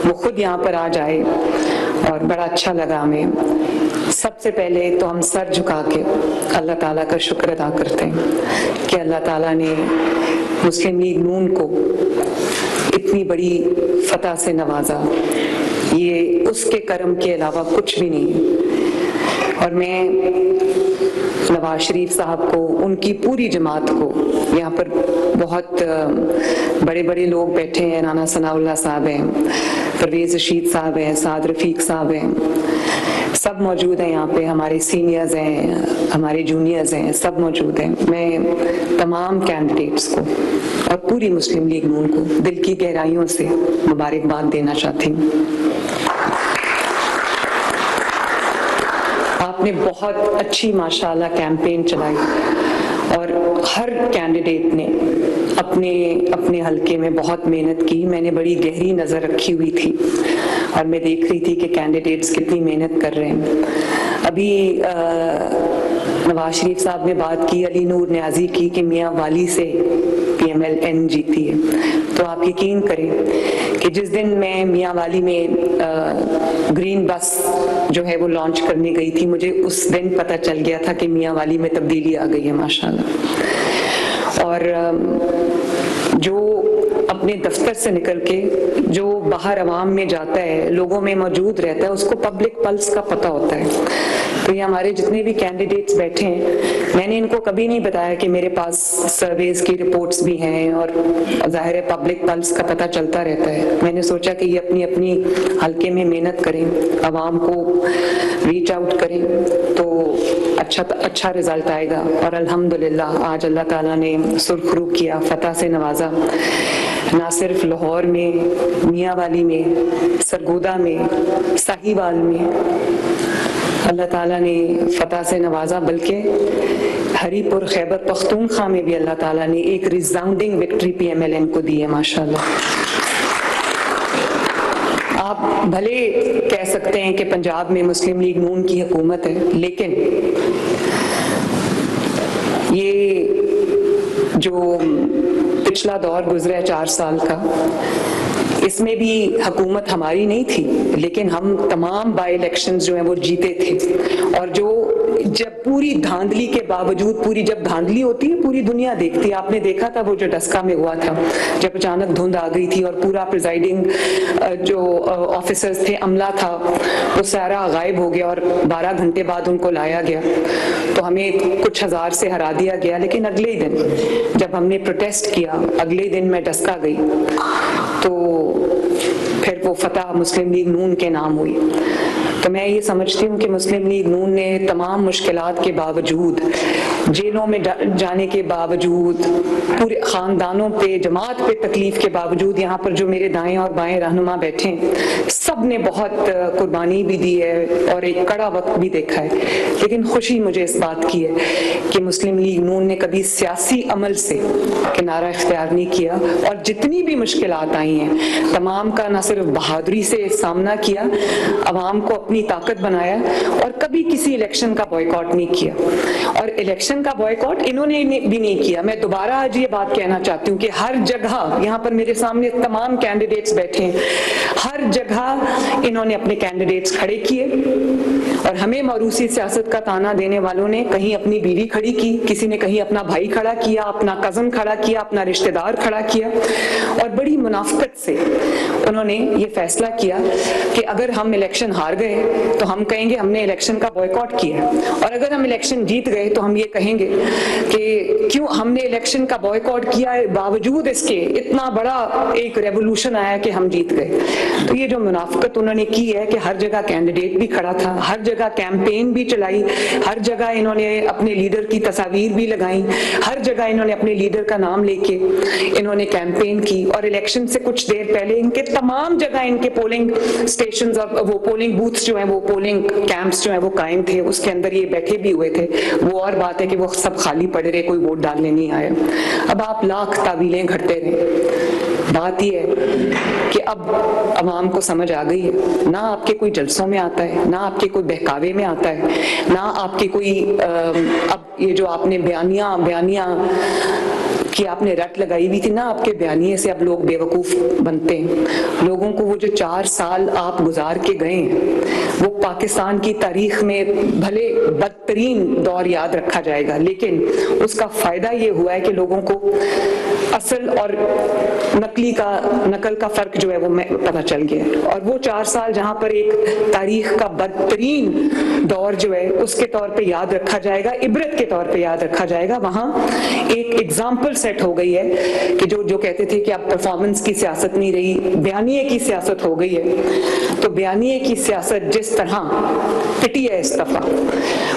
وہ خود یہاں پر آج آئے اور بڑا اچھا لگا ہمیں. سب سے پہلے تو ہم سر جھکا کے اللہ تعالیٰ کا شکر ادا کرتے ہیں کہ اللہ تعالیٰ نے مسلم لیگ نون کو اتنی بڑی فتح سے نوازا. یہ اس کے کرم کے علاوہ کچھ بھی نہیں ہے. اور میں نواز شریف صاحب کو، ان کی پوری جماعت کو، یہاں پر بہت بڑے بڑے لوگ بیٹھے ہیں، رانا ثناء اللہ صاحب ہیں، پرویز رشید صاحب ہیں، سعد رفیق صاحب ہیں، سب موجود ہیں یہاں پہ. ہمارے سینئرز ہیں، ہمارے جونیئرز ہیں، سب موجود ہیں. میں تمام کینڈیڈیٹس کو اور پوری مسلم لیگ نون کو دل کی گہرائیوں سے مبارکباد دینا چاہتی ہوں. آپ نے بہت اچھی ماشاءاللہ کیمپین چلائی اور ہر کینڈیڈیٹ نے اپنے حلقے میں بہت محنت کی. میں نے بڑی گہری نظر رکھی ہوئی تھی اور میں دیکھ رہی تھی کہ کینڈیڈیٹس کتنی محنت کر رہے ہیں. ابھی نواز شریف صاحب نے بات کی علی نور نیازی کی کہ میاں والی سے پی ایم ایل این جیتی ہے. تو آپ یقین کریں کہ جس دن میں میاں والی میں گرین بس جو ہے وہ لانچ کرنے گئی تھی، مجھے اس دن پتہ چل گیا تھا کہ میاں والی میں تبدیلی آ گئی ہے ماشاءاللہ. اور جو اپنے دفتر سے نکل کے جو باہر عوام میں جاتا ہے، لوگوں میں موجود رہتا ہے، اس کو پبلک پلس کا پتہ ہوتا ہے. تو یہ ہمارے جتنے بھی کینڈیڈیٹس بیٹھے ہیں، میں نے ان کو کبھی نہیں بتایا کہ میرے پاس سرویز کی رپورٹس بھی ہیں اور ظاہر ہے پبلک پلس کا پتہ چلتا رہتا ہے. میں نے سوچا کہ یہ اپنی حلقے میں محنت کریں، عوام کو ریچ آؤٹ کریں تو اچھا رزلٹ آئے گا. اور الحمدللہ آج اللہ تعالیٰ نے سرخرو کیا، فتح سے نوازا. نہ صرف لاہور میں، میاں والی میں، سرگودا میں، ساہیوال میں اللہ تعالیٰ نے فتح سے نوازا، بلکہ ہری پور خیبر پختونخوا میں بھی اللہ تعالیٰ نے ایک ریزاؤنڈنگ وکٹری پی ایم ایل این کو دی ہے ماشاءاللہ. آپ بھلے کہہ سکتے ہیں کہ پنجاب میں مسلم لیگ نون کی حکومت ہے، لیکن یہ جو پچھلا دور گزرا ہے 4 سال کا، اس میں بھی حکومت ہماری نہیں تھی، لیکن ہم تمام بائی الیکشنز جو ہیں وہ جیتے تھے. اور جو جب پوری دھاندلی کے باوجود، جب دھاندلی ہوتی ہے پوری دنیا دیکھتی ہے. آپ نے دیکھا تھا وہ جو ڈسکا میں ہوا تھا، جب اچانک دھند آ گئی تھی اور پورا پریزائڈنگ جو آفیسرز تھے، عملہ تھا، وہ سارا غائب ہو گیا اور 12 گھنٹے بعد ان کو لایا گیا. تو ہمیں کچھ ہزار سے ہرا دیا گیا. لیکن اگلے دن جب ہم نے پروٹیسٹ کیا، اگلے دن میں ڈسکا گئی تو پھر وہ فتح مسلم لیگ نون کے نام ہوئی. تو میں یہ سمجھتی ہوں کہ مسلم لیگ نون نے تمام مشکلات کے باوجود، جیلوں میں جانے کے باوجود، پورے خاندانوں پہ، جماعت پہ تکلیف کے باوجود، یہاں پر جو میرے دائیں اور بائیں رہنما بیٹھے ہیں، سب نے بہت قربانی بھی دی ہے اور ایک کڑا وقت بھی دیکھا ہے. لیکن خوشی مجھے اس بات کی ہے کہ مسلم لیگ نون نے کبھی سیاسی عمل سے کنارہ اختیار نہیں کیا، اور جتنی بھی مشکلات آئی ہیں تمام کا نہ صرف بہادری سے سامنا کیا، عوام کو اپنی طاقت بنایا، اور کبھی کسی الیکشن کا بائیکاٹ نہیں کیا. اور الیکشن کا بائیکاٹ انہوں نے بھی نہیں کیا. میں دوبارہ آج یہ بات کہنا چاہتی ہوں کہ ہر جگہ، یہاں پر میرے سامنے تمام کینڈیڈیٹس بیٹھے ہیں، ہر جگہ انہوں نے اپنے کینڈیڈیٹس کھڑے کیے. اور ہمیں موروثی سیاست کا تانا دینے والوں نے کہیں اپنی بیوی کھڑی کی، کسی نے کہیں اپنا بھائی کھڑا کیا، اپنا کزن کھڑا کیا، اپنا رشتہ دار کھڑا کیا، اور بڑی منافقت سے انہوں نے یہ فیصلہ کیا کہ اگر ہم الیکشن ہار گئے تو ہم کہیں گے ہم نے الیکشن کا بائیکاٹ کیا، اور اگر ہم الیکشن جیت گئے تو ہم یہ کہیں گے کہ کیوں ہم نے الیکشن کا بائیکاٹ کیا ہے، باوجود اس کے اتنا بڑا ایک ریولوشن آیا کہ ہم جیت گئے. تو یہ جو منافقت انہوں نے کی ہے کہ ہر جگہ کینڈیڈیٹ بھی کھڑا تھا، ہر جگہ کیمپین بھی چلائی، ہر جگہ انہوں نے اپنے لیڈر کی تصاویر بھی لگائیں، ہر جگہ انہوں نے اپنے لیڈر کا نام لے کے انہوں نے کیمپین کی. اور الیکشن سے کچھ دیر پہلے ان کے تمام جگہ ان کے پولنگ سٹیشنز اور وہ پولنگ بوتھس جو ہیں، وہ پولنگ کیمپس جو ہیں وہ قائم تھے، اس کے اندر یہ بیٹھے بھی ہوئے تھے. وہ اور بات ہے کہ وہ سب خالی پڑے رہے، کوئی ووٹ ڈالنے نہیں آئے. اب آپ لاکھ تعویلیں گھڑتے رہے، بات یہ ہے کہ اب عوام کو سمجھ آ گئی ہے، نہ آپ کے کوئی جلسوں میں آتا ہے، نہ آپ کے کوئی بہکاوے میں آتا ہے، نہ آپ کے کوئی اب یہ جو آپ نے بیانیہ کہ آپ نے رٹ لگائی ہوئی تھی نا آپ کے بیانیے سے اب لوگ بیوقوف بنتے ہیں. لوگوں کو وہ جو 4 سال آپ گزار کے گئے ہیں وہ پاکستان کی تاریخ میں بھلے بدترین دور یاد رکھا جائے گا, لیکن اس کا فائدہ یہ ہوا ہے کہ لوگوں کو اصل اور نقل کا فرق جو ہے وہ پتہ چل گیا. اور وہ 4 سال جہاں پر ایک تاریخ کا بدترین دور جو ہے اس کے طور پہ یاد رکھا جائے گا, عبرت کے طور پہ یاد رکھا جائے گا, وہاں ایک ایگزامپل سیٹ ہو گئی ہے کہ جو کہتے تھے کہ اب پرفارمنس کی سیاست نہیں رہی, بیانیے کی سیاست ہو گئی ہے. تو بیانیے کی سیاست جس طرح پٹی ہے اس دفعہ,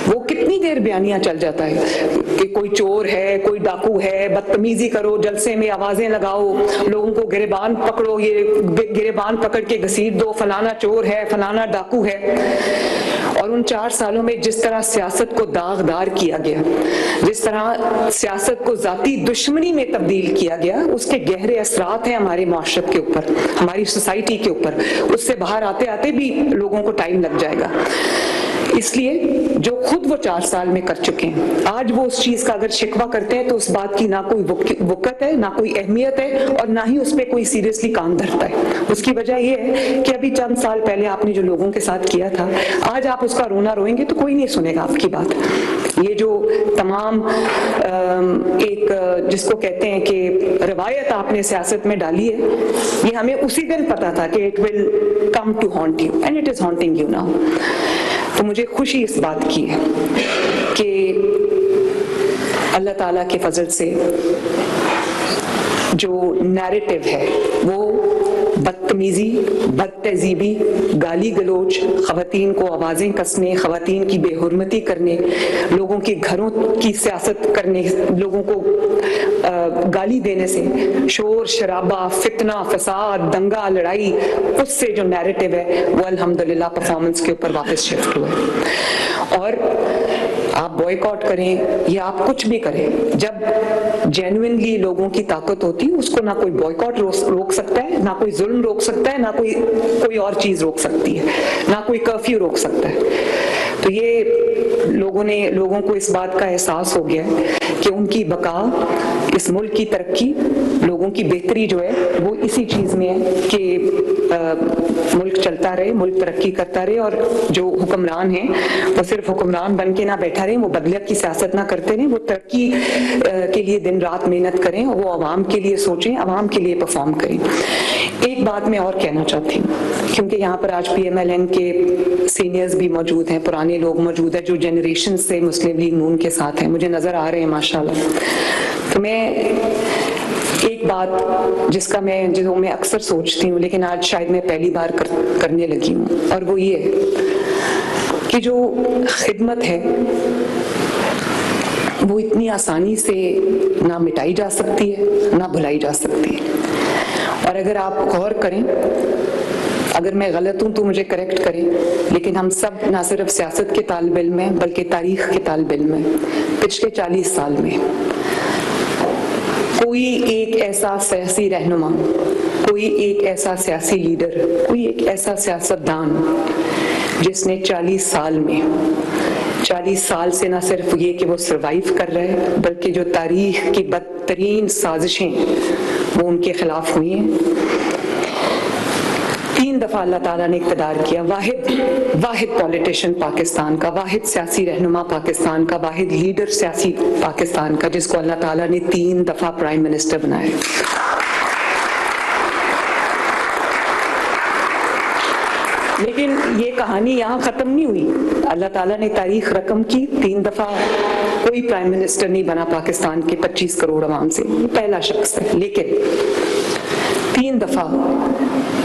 وہ کتنی دیر بیانیہ چل جاتا ہے کہ کوئی چور ہے, کوئی ڈاکو ہے, بدتمیزی کرو, جلسے میں آوازیں لگاؤ, لوگوں کو گریبان پکڑو, یہ گریبان پکڑ کے گھسیٹ دو, فلانا چور ہے, فلانا ڈاکو ہے. اور ان 4 سالوں میں جس طرح سیاست کو داغدار کیا گیا, جس طرح سیاست کو ذاتی دشمنی میں تبدیل کیا گیا, اس کے گہرے اثرات ہیں ہمارے معاشرت کے اوپر, ہماری سوسائٹی کے اوپر. اس سے باہر آتے آتے بھی لوگوں کو ٹائم لگ جائے گا. اس لیے جو خود وہ 4 سال میں کر چکے ہیں, آج وہ اس چیز کا اگر شکوہ کرتے ہیں تو اس بات کی نہ کوئی وقت ہے, نہ کوئی اہمیت ہے, اور نہ ہی اس پہ کوئی سیریسلی کام دھرتا ہے. اس کی وجہ یہ ہے کہ ابھی چند سال پہلے آپ نے جو لوگوں کے ساتھ کیا تھا, آج آپ اس کا رونا روئیں گے تو کوئی نہیں سنے گا آپ کی بات. یہ جو تمام ایک جس کو کہتے ہیں کہ روایت آپ نے سیاست میں ڈالی ہے, یہ ہمیں اسی دن پتا تھا کہ it will come to haunt you and it is haunting you now. تو مجھے خوشی اس بات کی ہے کہ اللہ تعالیٰ کے فضل سے جو نیریٹو ہے وہ بدتمیزی, بد تہذیبی, گالی گلوچ, خواتین کو آوازیں کسنے, خواتین کی بے حرمتی کرنے, لوگوں کے گھروں کی سیاست کرنے, لوگوں کو گالی دینے سے, شور شرابہ, فتنہ فساد, دنگا لڑائی, اس سے جو نیریٹو ہے وہ الحمدللہ پرفارمنس کے اوپر واپس شفٹ ہوا ہے. اور آپ بوائیکاٹ کریں یا آپ کچھ بھی کریں, جب جینوئنلی لوگوں کی طاقت ہوتی ہے اس کو نہ کوئی بوائیکاٹ روک سکتا ہے, نہ کوئی ظلم روک سکتا ہے, نہ کوئی اور چیز روک سکتی ہے, نہ کوئی کرفیو روک سکتا ہے. تو یہ لوگوں کو اس بات کا احساس ہو گیا ہے کہ ان کی بقا, اس ملک کی ترقی, لوگوں کی بہتری جو ہے وہ اسی چیز میں ہے کہ ملک چلتا رہے, ملک ترقی کرتا رہے, اور جو حکمران ہیں وہ صرف حکمران بن کے نہ بیٹھا رہے, وہ بدلت کی سیاست نہ کرتے رہیں, وہ ترقی کے لیے دن رات محنت کریں, وہ عوام کے لیے سوچیں, عوام کے لیے پرفارم کریں. ایک بات میں اور کہنا چاہتی ہوں, کیونکہ یہاں پر آج پی ایم ایل این کے سینئرز بھی موجود ہیں, پرانے لوگ موجود ہیں جو جنریشن سے مسلم لیگ نون کے ساتھ ہیں, مجھے نظر آ رہے ہیں ماشاءاللہ. تو میں ایک بات جسوں میں اکثر سوچتی ہوں, لیکن آج شاید میں پہلی بار کرنے لگی ہوں, اور وہ یہ ہے کہ جو خدمت ہے وہ اتنی آسانی سے نہ مٹائی جا سکتی ہے نہ بھلائی جا سکتی ہے. اور اگر آپ غور کریں, اگر میں غلط ہوں تو مجھے کریکٹ کریں, لیکن ہم سب نہ صرف سیاست کے طالب علم ہیں بلکہ تاریخ کے طالب علم ہیں. پچھلے 40 سال میں کوئی ایک ایسا سیاسی رہنما, کوئی ایک ایسا سیاسی لیڈر, کوئی ایک ایسا سیاستدان جس نے 40 سال سے نہ صرف یہ کہ وہ سروائیو کر رہے بلکہ جو تاریخ کی بدترین سازشیں وہ ان کے خلاف ہوئی ہیں. 3 دفعہ اللہ تعالیٰ نے اقتدار کیا, واحد پولیٹیشن پاکستان کا, واحد سیاسی رہنما پاکستان کا, واحد لیڈر سیاسی پاکستان کا, جس کو اللہ تعالیٰ نے 3 دفعہ پرائم منسٹر بنایا. لیکن یہ کہانی یہاں ختم نہیں ہوئی. اللہ تعالیٰ نے تاریخ رقم کی, 3 دفعہ کوئی پرائم منسٹر نہیں بنا پاکستان کے 25 کروڑ عوام سے, یہ پہلا شخص ہے. لیکن 3 دفعہ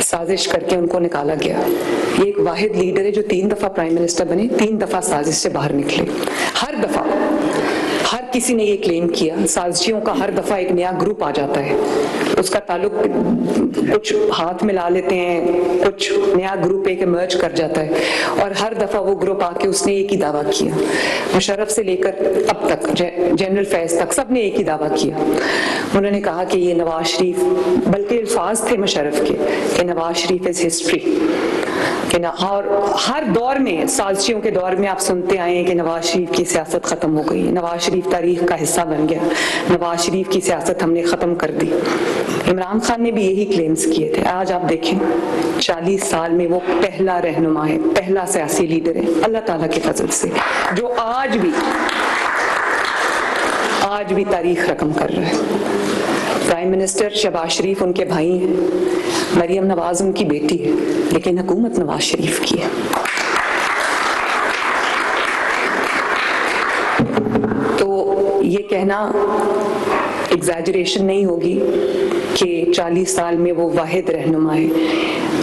سازش کر کے ان کو نکالا گیا. یہ ایک واحد لیڈر ہے جو 3 دفعہ پرائم منسٹر بنے, 3 دفعہ سازش سے باہر نکلے. ہر دفعہ ہر کسی نے یہ کلیم کیا, سازشیوں کا ہر دفعہ ایک نیا گروپ آ جاتا ہے, اس کا تعلق کچھ ہاتھ ملا لیتے ہیں, کچھ نیا گروپ ایک ایمرج کر جاتا ہے, اور ہر دفعہ وہ گروپ آ کے اس نے ایک ہی دعویٰ کیا. مشرف سے لے کر اب تک جنرل فیض تک سب نے ایک ہی دعویٰ کیا. انہوں نے کہا کہ یہ نواز شریف, بلکہ الفاظ تھے مشرف کے کہ نواز شریف از ہسٹری, کہ اور ہر دور میں سازشیوں کے دور میں آپ سنتے آئے ہیں کہ نواز شریف کی سیاست ختم ہو گئی، نواز شریف تاریخ کا حصہ بن گیا، نواز شریف کی سیاست ہم نے ختم کر دی۔ عمران خان نے بھی یہی کلیمز کیے تھے۔ آج آپ دیکھیں 40 سال میں وہ پہلا رہنما ہے، پہلا سیاسی لیڈر ہے اللہ تعالیٰ کے فضل سے جو آج بھی تاریخ رقم کر رہا ہے۔ پرائم منسٹر شہباز شریف ان کے بھائی ہیں، مریم نواز ان کی بیٹی ہے، لیکن حکومت نواز شریف کی ہے۔ تو یہ کہنا ایگزیجریشن نہیں ہوگی کہ 40 سال میں وہ واحد رہنما ہے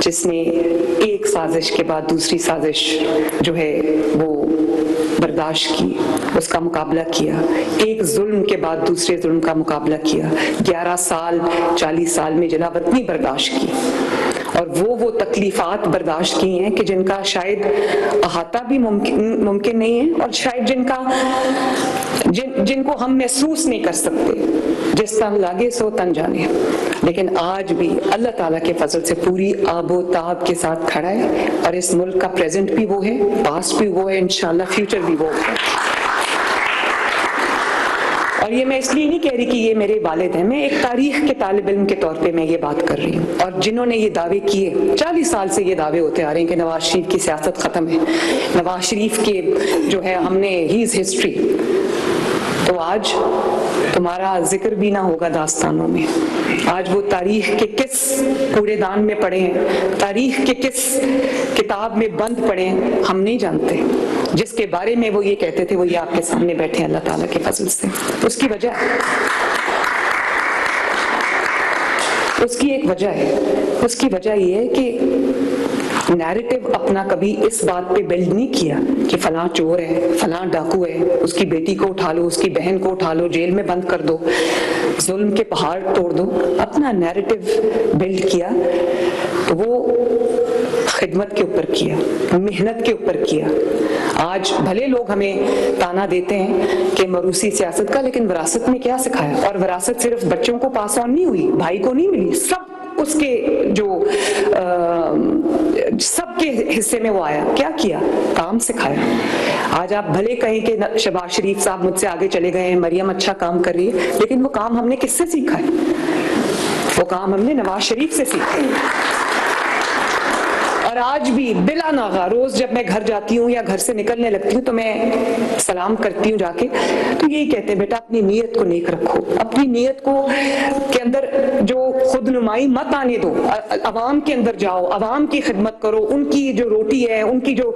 جس نے ایک سازش کے بعد دوسری سازش جو ہے وہ برداشت کی، اس کا مقابلہ کیا، ایک ظلم کے بعد دوسرے ظلم کا مقابلہ کیا، 11 سال 40 سال میں جلا وطنی برداشت کی، اور وہ تکلیفات برداشت کی ہیں کہ جن کا شاید احاطہ بھی ممکن نہیں ہے، اور شاید جن کو ہم محسوس نہیں کر سکتے، جس طرح لگے سو تن جانے، لیکن آج بھی اللہ تعالیٰ کے فضل سے پوری آب و تاب کے ساتھ کھڑا ہے، اور اس ملک کا پریزنٹ بھی وہ ہے، پاسٹ بھی وہ ہے، انشاءاللہ فیوچر بھی وہ ہے۔ اور یہ میں اس لیے نہیں کہہ رہی کہ یہ میرے والد ہیں، میں ایک تاریخ کے طالب علم کے طور پہ میں یہ بات کر رہی ہوں، اور جنہوں نے یہ دعوے کیے 40 سال سے یہ دعوے ہوتے آ رہے ہیں کہ نواز شریف کی سیاست ختم ہے، نواز شریف کے جو ہے ہم نے ہی از ہسٹری، تو آج تمہارا ذکر بھی نہ ہوگا داستانوں میں۔ آج وہ تاریخ کے کس کوڑے دان میں پڑے ہیں، تاریخ کے کس کتاب میں بند پڑے ہیں، ہم نہیں جانتے۔ جس کے بارے میں وہ یہ کہتے تھے وہ یہ آپ کے سامنے بیٹھے ہیں اللہ تعالیٰ کے فضل سے۔ اس کی ایک وجہ ہے، اس کی وجہ یہ ہے کہ نیریٹو اپنا کبھی اس بات پہ بلڈ نہیں کیا کہ فلاں چور ہے، فلاں ڈاکو ہے، اس کی بیٹی کو اٹھا لو، اس کی بہن کو اٹھا لو، جیل میں بند کر دو، ظلم کے پہاڑ توڑ دو۔ اپنا نیریٹو بلڈ کیا تو وہ خدمت کے اوپر کیا، محنت کے اوپر کیا۔ آج بھلے لوگ ہمیں تانا دیتے ہیں کہ موروثی سیاست کا، لیکن وراثت میں کیا سکھایا؟ اور وراثت صرف بچوں کو پاس آن نہیں ہوئی، بھائی کو نہیں ملی، سب اس کے سب کے حصے میں وہ آیا۔ کیا کیا؟ کام سکھایا۔ آج آپ بھلے کہیں کہ شہباز شریف صاحب مجھ سے آگے چلے گئے ہیں، مریم اچھا کام کر رہی ہے، لیکن وہ کام ہم نے کس سے سیکھا ہے؟ وہ کام ہم نے نواز شریف سے سیکھا ہے۔ اور آج بھی بلا ناغہ روز جب میں گھر جاتی ہوں یا گھر سے نکلنے لگتی ہوں تو میں سلام کرتی ہوں جا کے، تو یہی کہتے ہیں بیٹا اپنی نیت کو نیک رکھو، اپنی نیت کو کے اندر جو خود نمائی مت آنے دو، عوام کے اندر جاؤ، عوام کی خدمت کرو، ان کی جو روٹی ہے، ان کی جو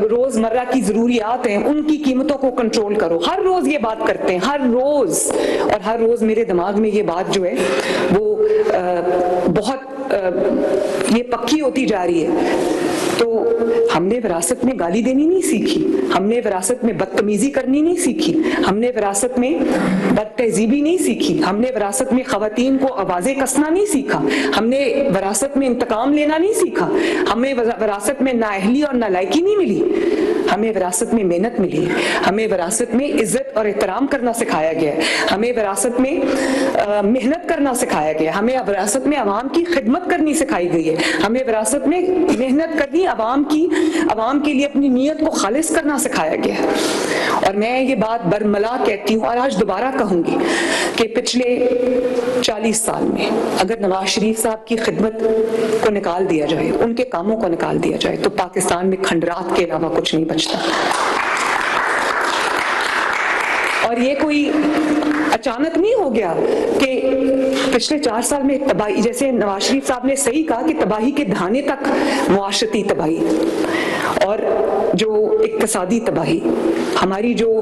روز مرہ کی ضروریات ہیں، ان کی قیمتوں کو کنٹرول کرو۔ ہر روز یہ بات کرتے ہیں، ہر روز، اور ہر روز میرے دماغ میں یہ بات جو ہے وہ بہت یہ پکی ہوتی جا رہی ہے۔ تو ہم نے وراثت میں گالی دینی نہیں سیکھی، ہم نے وراثت میں بدتمیزی کرنی نہیں سیکھی، ہم نے وراثت میں بد تہذیبی نہیں سیکھی، ہم نے وراثت میں خواتین کو آوازیں کسنا نہیں سیکھا، ہم نے وراثت میں انتقام لینا نہیں سیکھا، ہمیں وراثت میں نااہلی اور نالائکی نہیں ملی، ہمیں وراثت میں محنت ملی، ہمیں وراثت میں عزت اور احترام کرنا سکھایا گیا ہے، ہمیں وراثت میں محنت کرنا سکھایا گیا، ہمیں وراثت میں عوام کی خدمت کرنی سکھائی گئی ہے، ہمیں وراثت میں محنت کرنی، عوام کے لیے اپنی نیت کو خالص کرنا سکھایا گیا ہے۔ اور میں یہ بات برملا کہتی ہوں اور آج دوبارہ کہوں گی کہ پچھلے 40 سال میں اگر نواز شریف صاحب کی خدمت کو نکال دیا جائے، ان کے کاموں کو نکال دیا جائے، تو پاکستان میں کھنڈرات کے علاوہ کچھ نہیں بچتا۔ اور یہ کوئی اچانک نہیں ہو گیا کہ پچھلے 4 سال میں تباہی، جیسے نواز شریف صاحب نے صحیح کہا کہ تباہی کے دھانے تک معاشرتی تباہی اور جو اقتصادی تباہی، ہماری جو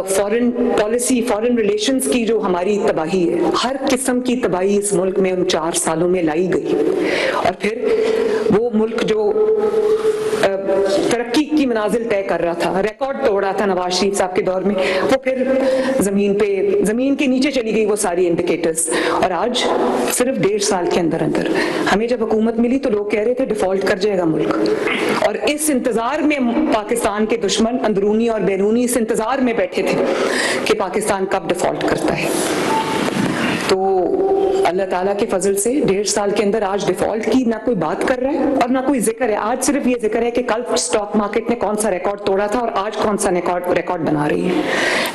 فورن پالیسی، فورن ریلیشنز کی جو ہماری تباہی ہے، ہر قسم کی تباہی اس ملک میں ان 4 سالوں میں لائی گئی۔ اور پھر وہ ملک جو ترقی کی منازل طے کر رہا تھا، ریکارڈ توڑ رہا تھا نواز شریف صاحب کے دور میں، وہ پھر زمین کے نیچے چلی گئی وہ ساری انڈیکیٹرز۔ اور آج صرف 1.5 سال کے اندر ہمیں جب حکومت ملی تو لوگ کہہ رہے تھے ڈیفالٹ کر جائے گا ملک، اور اس انتظار میں پاکستان کے دشمن اندرونی اور بیرونی اس انتظار میں بیٹھے تھے کہ پاکستان کب ڈیفالٹ کرتا ہے۔ تو اللہ تعالیٰ کے فضل سے 1.5 سال کے اندر آج ڈیفالٹ کی نہ کوئی بات کر رہا ہے اور نہ کوئی ذکر ہے. آج صرف یہ ذکر ہے کہ کل اسٹاک مارکیٹ نے کون سا ریکارڈ توڑا تھا اور آج کون سا ریکارڈ بنا رہی ہے.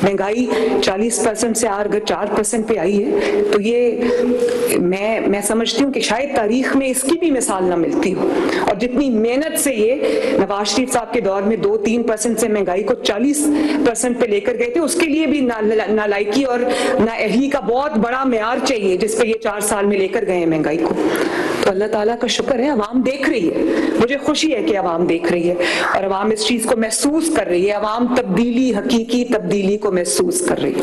مہنگائی 40% سے اگر 4% پہ آئی ہے تو یہ میں سمجھتی ہوں کہ شاید تاریخ میں اس کی بھی مثال نہ ملتی ہو. اور جتنی محنت سے یہ نواز شریف صاحب کے دور میں 2-3% سے مہنگائی کو 40% پہ لے کر گئے تھے, اس کے لیے بھی نالائکی اور نااہلی کا بہت بڑا معیار چاہیے جس پہ یہ 4 سال میں لے کر گئے ہیں مہنگائی کو. تو اللہ تعالیٰ کا شکر ہے عوام دیکھ رہی ہے. مجھے خوشی ہے کہ عوام دیکھ رہی ہے اور عوام اس چیز کو محسوس کر رہی ہے. عوام تبدیلی, حقیقی تبدیلی کو محسوس کر رہی ہے.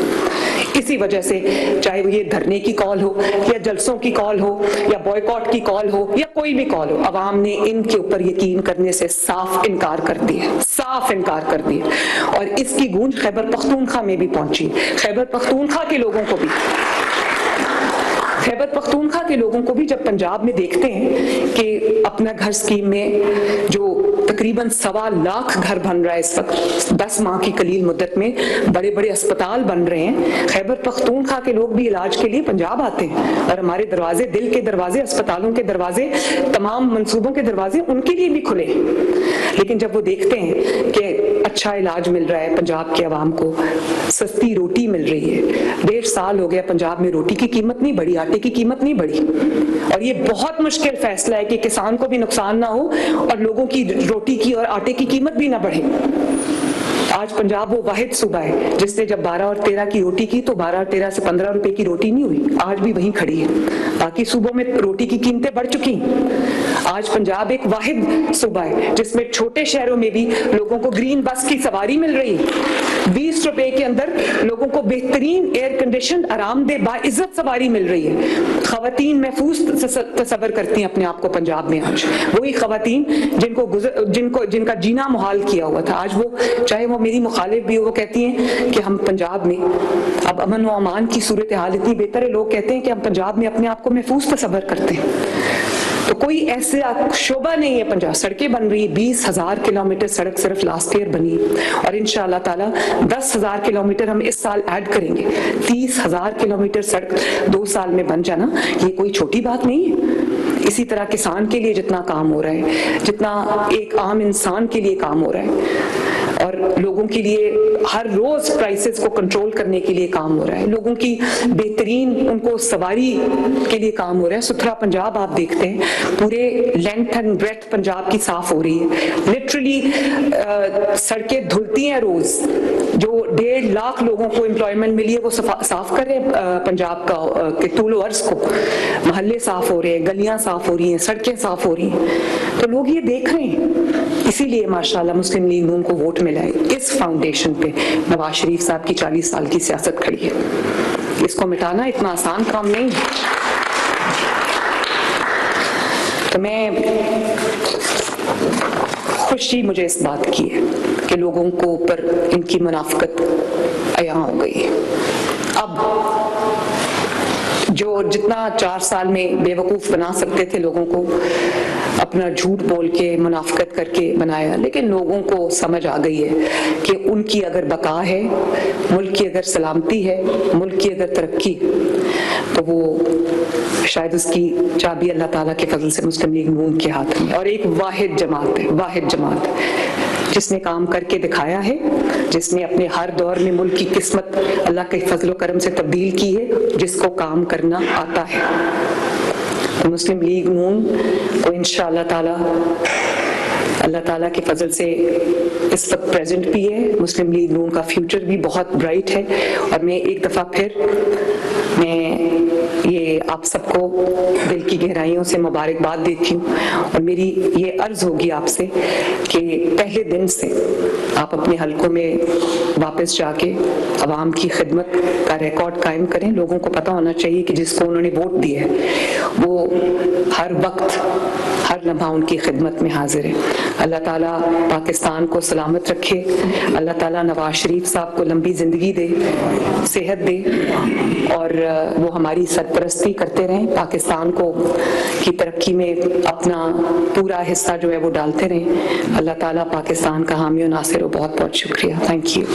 اسی وجہ سے چاہے وہ یہ دھرنے کی کال ہو یا جلسوں کی کال ہو یا بوائیکاٹ کی کال ہو یا کوئی بھی کال ہو, عوام نے ان کے اوپر یقین کرنے سے صاف انکار کر دیا, صاف انکار کر دیا. اور اس کی گونج خیبر پختونخوا میں بھی پہنچی. خیبر پختونخوا کے لوگوں کو بھی جب پنجاب میں دیکھتے ہیں کہ اپنا گھر اسکیم میں جو تقریباً 1.25 لاکھ گھر بن رہا ہے اس وقت 10 ماہ کی قلیل مدت میں, بڑے بڑے اسپتال بن رہے ہیں, خیبر پختونخوا کے لوگ بھی علاج کے لیے پنجاب آتے ہیں اور ہمارے دروازے, دل کے دروازے, اسپتالوں کے دروازے, تمام منصوبوں کے دروازے ان کے لیے بھی کھلے. لیکن جب وہ دیکھتے ہیں کہ اچھا علاج مل رہا ہے پنجاب کے عوام کو, سستی روٹی مل رہی ہے, 1.5 سال ہو گیا پنجاب میں روٹی کی قیمت نہیں بڑھی, آٹے کی قیمت نہیں بڑھی, اور یہ بہت مشکل فیصلہ ہے کہ کسان کو بھی نقصان نہ ہو اور لوگوں کی روٹی کی اور آٹے کی قیمت بھی نہ بڑھے. آج پنجاب وہ واحد صوبہ ہے جس نے جب 12 اور 13 کی روٹی کی تو 12 اور 13 سے 15 روپے کی روٹی نہیں ہوئی, آج بھی وہیں کھڑی ہے. باقی صوبوں میں روٹی کی قیمتیں بڑھ چکی ہیں. آج پنجاب ایک واحد صوبہ ہے جس میں چھوٹے شہروں میں بھی لوگوں کو گرین بس کی سواری مل رہی ہے. 20 روپے کے اندر لوگوں کو بہترین ایئر کنڈیشن آرام دہ باعزت سواری مل رہی ہے. خواتین محفوظ تصور کرتی ہیں اپنے آپ کو پنجاب میں. آج وہی خواتین جن کا جینا محال کیا ہوا تھا, آج وہ چاہے وہ میری مخالف بھی ہو, وہ کہتی ہیں کہ ہم پنجاب میں اب امن و امان کی صورتحال اتنی بہتر ہے, لوگ کہتے ہیں کہ ہم پنجاب میں اپنے آپ کو محفوظ تصور کرتے ہیں. تو کوئی ایسا شعبہ نہیں ہے پنجاب. سڑکیں بن رہی, 20,000 کلومیٹر سڑک صرف لاسٹ ایئر بنی, اور انشاءاللہ تعالیٰ 10,000 کلومیٹر ہم اس سال ایڈ کریں گے. 30,000 کلومیٹر سڑک 2 سال میں بن جانا یہ کوئی چھوٹی بات نہیں ہے. اسی طرح کسان کے لیے جتنا کام ہو رہا ہے, جتنا ایک عام انسان کے لیے کام ہو رہا ہے, اور لوگوں کے لیے ہر روز پرائسز کو کنٹرول کرنے کے لیے کام ہو رہا ہے, لوگوں کی بہترین ان کو سواری کے لیے کام ہو رہا ہے. ستھرا پنجاب آپ دیکھتے ہیں, پورے لینتھ اینڈ بریتھ پنجاب کی صاف ہو رہی ہے. لٹرلی سڑکیں دھلتی ہیں روز. جو 1.5 لاکھ لوگوں کو امپلائمنٹ ملی ہے وہ صاف کر رہے ہیں پنجاب کا کہ طول و عرض کو. محلے صاف ہو رہے ہیں, گلیاں صاف ہو رہی ہیں, سڑکیں صاف ہو رہی ہیں. تو لوگ یہ دیکھ رہے ہیں. اسی لیے ماشاءاللہ مسلم لیگ نون کو ووٹ ملا ہے. اس فاؤنڈیشن پہ نواز شریف صاحب کی 40 سال کی سیاست کھڑی ہے. اس کو مٹانا اتنا آسان کام نہیں. تو میں خوشی مجھے اس بات کی ہے کہ لوگوں کو اوپر ان کی منافقت عیاں ہو گئی ہے. اب جو جتنا 4 سال میں بے وقوف بنا سکتے تھے لوگوں کو, اپنا جھوٹ بول کے منافقت کر کے بنایا, لیکن لوگوں کو سمجھ آ گئی ہے کہ ان کی اگر بقا ہے, ملک کی اگر سلامتی ہے, ملک کی اگر ترقی, تو وہ شاید اس کی چابی اللہ تعالیٰ کے فضل سے مسلم لیگ نون کے ہاتھ میں. اور ایک واحد جماعت ہے, واحد جماعت جس نے کام کر کے دکھایا ہے, جس نے اپنے ہر دور میں ملک کی قسمت اللہ کے فضل و کرم سے تبدیل کی ہے, جس کو کام کرنا آتا ہے. مسلم لیگ نون کو انشاءاللہ تعالی اللہ تعالیٰ کے فضل سے اس وقت پریزنٹ بھی ہے. مسلم لیگ نون کا فیوچر بھی بہت برائٹ ہے. اور میں ایک دفعہ پھر میں یہ آپ سب کو دل کی گہرائیوں سے مبارکباد دیتی ہوں, اور میری یہ عرض ہوگی آپ سے کہ پہلے دن سے آپ اپنے حلقوں میں واپس جا کے عوام کی خدمت کا ریکارڈ قائم کریں. لوگوں کو پتہ ہونا چاہیے کہ جس کو انہوں نے ووٹ دیا ہے وہ ہر وقت ہر لمحہ ان کی خدمت میں حاضر ہے. اللہ تعالیٰ پاکستان کو سلامت رکھے. اللہ تعالیٰ نواز شریف صاحب کو لمبی زندگی دے, صحت دے, اور وہ ہماری سرپرستی کرتے رہیں. پاکستان کو کی ترقی میں اپنا پورا حصہ جو ہے وہ ڈالتے رہیں. اللہ تعالیٰ پاکستان کا حامی و ناصر ہو. بہت بہت شکریہ. Thank you.